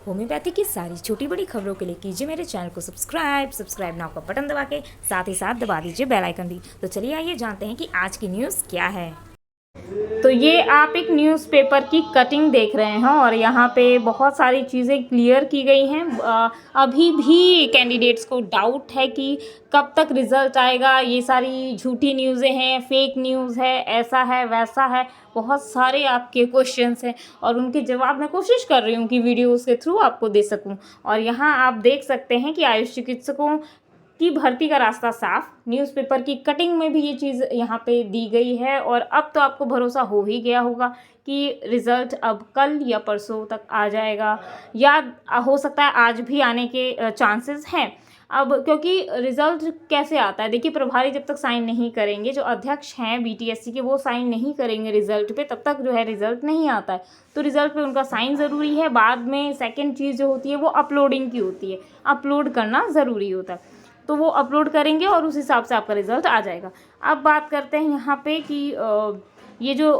Homeopathy की सारी छोटी बड़ी खबरों के लिए कीजिए मेरे चैनल को सब्सक्राइब नाउ का बटन दबा के साथ ही साथ दबा दीजिए बेल आइकन भी। तो चलिए आइए जानते हैं कि आज की न्यूज़ क्या है। तो ये आप एक न्यूज़पेपर की कटिंग देख रहे हैं और यहाँ पे बहुत सारी चीज़ें क्लियर की गई हैं। अभी भी कैंडिडेट्स को डाउट है कि कब तक रिज़ल्ट आएगा। ये सारी झूठी न्यूज़ें हैं, फेक न्यूज़ है, ऐसा है वैसा है, बहुत सारे आपके क्वेश्चंस हैं और उनके जवाब मैं कोशिश कर रही हूँ कि वीडियोज़ के थ्रू आपको दे सकूँ। और यहाँ आप देख सकते हैं कि आयुष चिकित्सकों की भर्ती का रास्ता साफ, न्यूज़पेपर की कटिंग में भी ये चीज़ यहाँ पे दी गई है। और अब तो आपको भरोसा हो ही गया होगा कि रिज़ल्ट अब कल या परसों तक आ जाएगा, या हो सकता है आज भी आने के चांसेस हैं। अब क्योंकि रिज़ल्ट कैसे आता है, देखिए प्रभारी जब तक साइन नहीं करेंगे, जो अध्यक्ष हैं बीटीएससी के वो साइन नहीं करेंगे रिज़ल्ट पे, तब तक जो है रिज़ल्ट नहीं आता है। तो रिज़ल्ट पे उनका साइन ज़रूरी है। बाद में सेकेंड चीज़ जो होती है वो अपलोडिंग की होती है, अपलोड करना ज़रूरी होता है। तो वो अपलोड करेंगे और उस हिसाब से आपका रिज़ल्ट आ जाएगा। अब बात करते हैं यहाँ पे कि ये जो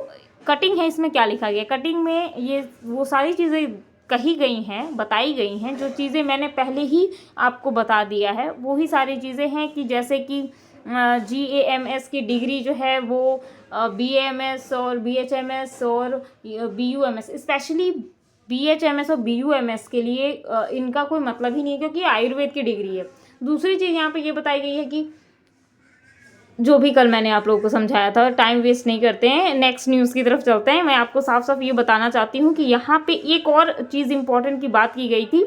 कटिंग है इसमें क्या लिखा गया। कटिंग में ये वो सारी चीज़ें कही गई हैं, बताई गई हैं, जो चीज़ें मैंने पहले ही आपको बता दिया है। वही सारी चीज़ें हैं कि जैसे कि GAMS की डिग्री जो है वो BAMS और BHMS और BUMS, स्पेशली BHMS और BUMS के लिए इनका कोई मतलब ही नहीं है, क्योंकि आयुर्वेद की डिग्री है। दूसरी चीज़ यहाँ पे ये बताई गई है कि जो भी कल मैंने आप लोगों को समझाया था, टाइम वेस्ट नहीं करते हैं, नेक्स्ट न्यूज़ की तरफ चलते हैं। मैं आपको साफ साफ ये बताना चाहती हूँ कि यहाँ पे एक और चीज़ इम्पोर्टेंट की बात की गई थी।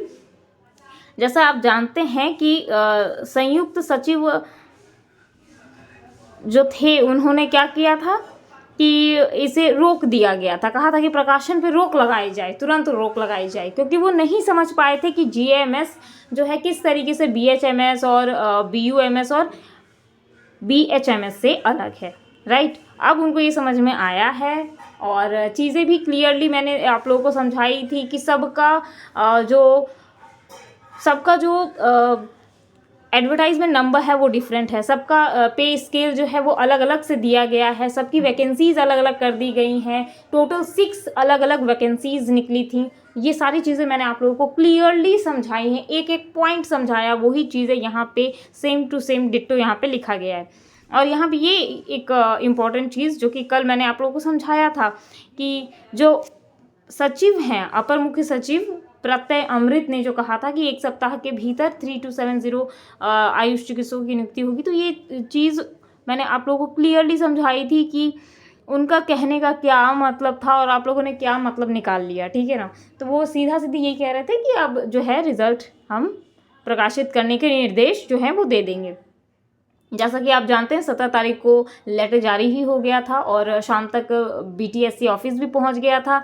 जैसा आप जानते हैं कि संयुक्त सचिव जो थे उन्होंने क्या किया था कि इसे रोक दिया गया था। कहा था कि प्रकाशन पे रोक लगाई जाए, तुरंत रोक लगाई जाए, क्योंकि वो नहीं समझ पाए थे कि GAMS जो है किस तरीके से BHMS और BUMS और BHMS से अलग है। राइट, अब उनको ये समझ में आया है और चीज़ें भी क्लियरली मैंने आप लोगों को समझाई थी कि सबका जो एडवर्टाइजमेंट नंबर है वो डिफरेंट है, सबका पे स्केल जो है वो अलग अलग से दिया गया है, सबकी वैकेंसीज़ अलग अलग कर दी गई हैं। टोटल 6 अलग अलग वैकेंसीज़ निकली थी। ये सारी चीज़ें मैंने आप लोगों को क्लियरली समझाई हैं, एक एक पॉइंट समझाया। वही चीज़ें यहाँ पे सेम टू सेम डिट्टो यहाँ पे लिखा गया है। और यहाँ पे ये एक इम्पॉर्टेंट चीज़ जो कि कल मैंने आप लोगों को समझाया था कि जो सचिव हैं, अपर मुख्य सचिव प्रत्यय अमृत ने जो कहा था कि 1 सप्ताह के भीतर 3270 आयुष चिकित्सकों की नियुक्ति होगी। तो ये चीज़ मैंने आप लोगों को क्लियरली समझाई थी कि उनका कहने का क्या मतलब था और आप लोगों ने क्या मतलब निकाल लिया, ठीक है ना। तो वो सीधा सीधी यही कह रहे थे कि अब जो है रिज़ल्ट हम प्रकाशित करने के निर्देश जो हैं वो दे देंगे। जैसा कि आप जानते हैं 17 तारीख को लेटर जारी ही हो गया था और शाम तक BTSC ऑफिस भी पहुंच गया था।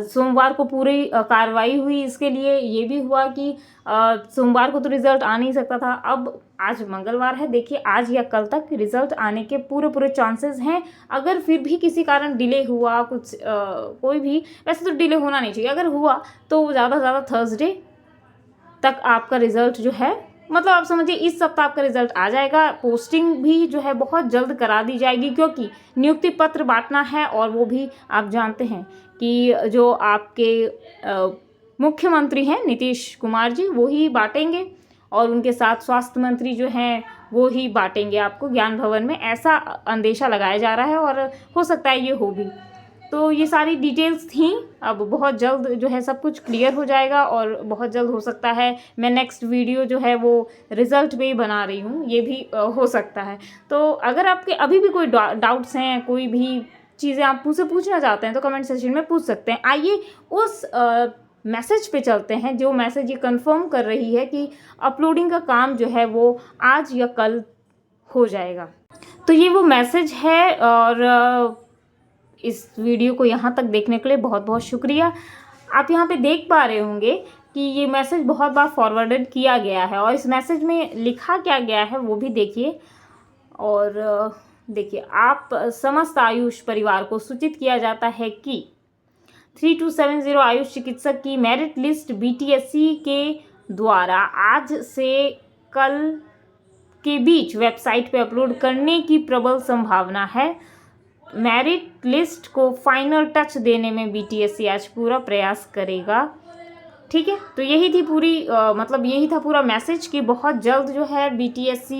सोमवार को पूरी कार्रवाई हुई इसके लिए। ये भी हुआ कि सोमवार को तो रिज़ल्ट आ नहीं सकता था। अब आज मंगलवार है, देखिए आज या कल तक रिज़ल्ट आने के पूरे चांसेस हैं। अगर फिर भी किसी कारण डिले हुआ कुछ कोई भी, वैसे तो डिले होना नहीं चाहिए, अगर हुआ तो ज़्यादा से ज़्यादा थर्सडे तक आपका रिज़ल्ट जो है, मतलब आप समझिए इस सप्ताह आपका रिजल्ट आ जाएगा। पोस्टिंग भी जो है बहुत जल्द करा दी जाएगी, क्योंकि नियुक्ति पत्र बांटना है और वो भी आप जानते हैं कि जो आपके मुख्यमंत्री हैं नीतीश कुमार जी, वो ही बांटेंगे और उनके साथ स्वास्थ्य मंत्री जो हैं वो ही बांटेंगे आपको ज्ञान भवन में, ऐसा अंदेशा लगाया जा रहा है और हो सकता है ये हो भी। तो ये सारी डिटेल्स थी। अब बहुत जल्द जो है सब कुछ क्लियर हो जाएगा और बहुत जल्द हो सकता है मैं नेक्स्ट वीडियो जो है वो रिज़ल्ट पे ही बना रही हूँ, ये भी हो सकता है। तो अगर आपके अभी भी कोई डाउट्स हैं, कोई भी चीज़ें आप मुझसे पूछना चाहते हैं तो कमेंट सेक्शन में पूछ सकते हैं। आइए उस मैसेज पे चलते हैं जो मैसेज ये कंफर्म कर रही है कि अपलोडिंग का काम जो है वो आज या कल हो जाएगा। तो ये वो मैसेज है और इस वीडियो को यहाँ तक देखने के लिए बहुत बहुत शुक्रिया। आप यहाँ पे देख पा रहे होंगे कि ये मैसेज बहुत बार फॉरवर्डेड किया गया है और इस मैसेज में लिखा क्या गया है वो भी देखिए। और देखिए, आप समस्त आयुष परिवार को सूचित किया जाता है कि 3270 आयुष चिकित्सक की मेरिट लिस्ट BTSC के द्वारा आज से कल के बीच वेबसाइट पे अपलोड करने की प्रबल संभावना है। मेरिट लिस्ट को फाइनल टच देने में BTSC आज पूरा प्रयास करेगा। ठीक है, तो यही थी पूरी मतलब यही था पूरा मैसेज कि बहुत जल्द जो है BTSC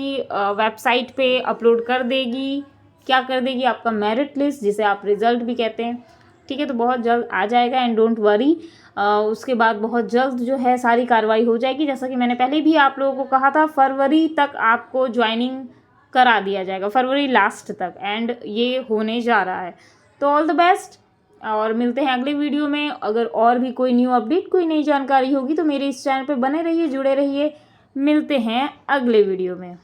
वेबसाइट पे अपलोड कर देगी। क्या कर देगी? आपका मेरिट लिस्ट, जिसे आप रिजल्ट भी कहते हैं। ठीक है, तो बहुत जल्द आ जाएगा एंड डोंट वरी। उसके बाद बहुत जल्द जो है सारी कार्रवाई हो जाएगी। जैसा कि मैंने पहले भी आप लोगों को कहा था, फरवरी तक आपको ज्वाइनिंग करा दिया जाएगा, फरवरी लास्ट तक, एंड ये होने जा रहा है। तो ऑल द बेस्ट, और मिलते हैं अगले वीडियो में। अगर और भी कोई न्यू अपडेट, कोई नई जानकारी होगी तो मेरे इस चैनल पे बने रहिए, जुड़े रहिए। मिलते हैं अगले वीडियो में।